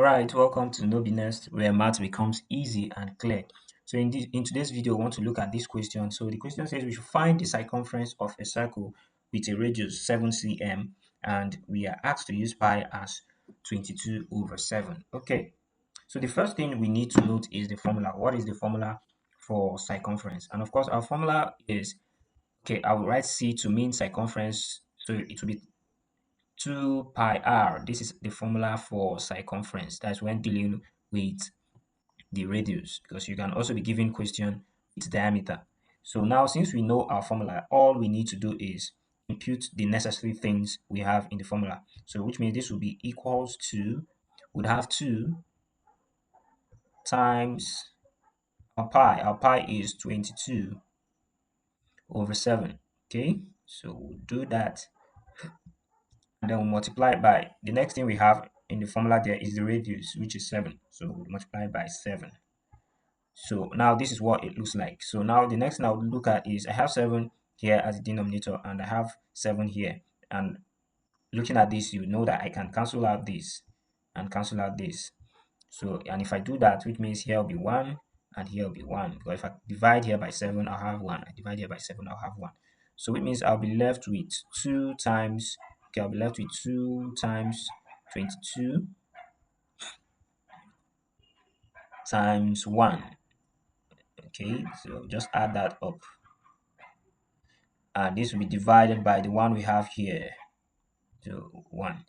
Right, welcome to No Nest, where math becomes easy and clear. So in today's video, we want to look at this question. So the question says we should find the circumference of a circle with a radius 7 cm, and we are asked to use pi as 22 over 7. Okay, so the first thing we need to note is the formula. What is the formula for circumference? And of course, our formula is, okay, I will write C to mean circumference. So it will be 2 pi r. This is the formula for circumference. That's when dealing with the radius, because you can also be given question with diameter. So now, since we know our formula, all we need to do is input the necessary things we have in the formula. So which means this will be equals to, would have 2 times our pi. Our pi is 22 over 7. Okay, so we'll do that, and then we'll multiply by the next thing we have in the formula. There is the radius, which is 7, so we'll multiply by 7. So now this is what it looks like. So now the next thing I'll look at is I have 7 here as a denominator and I have 7 here. And looking at this, you know that I can cancel out this and cancel out this. So, and if I do that, which means here will be 1 and here will be 1. Because if I divide here by 7, I'll have 1. I divide here by 7, I'll have 1. So it means I'll be left with 2 times, okay, I'll be left with 2 times 22 times 1. Okay, so just add that up. And this will be divided by the one we have here. So 1.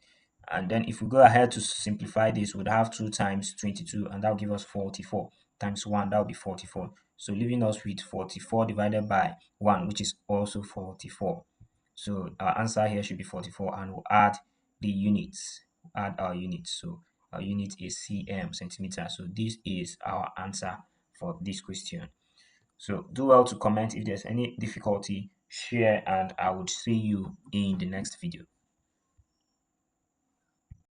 And then if we go ahead to simplify this, we'd have 2 times 22, and that will give us 44. Times 1, that will be 44. So leaving us with 44 divided by 1, which is also 44. So our answer here should be 44, and we'll add the units. Add our units. So our unit is cm, centimeter. So this is our answer for this question. So do well to comment if there's any difficulty, share, and I would see you in the next video.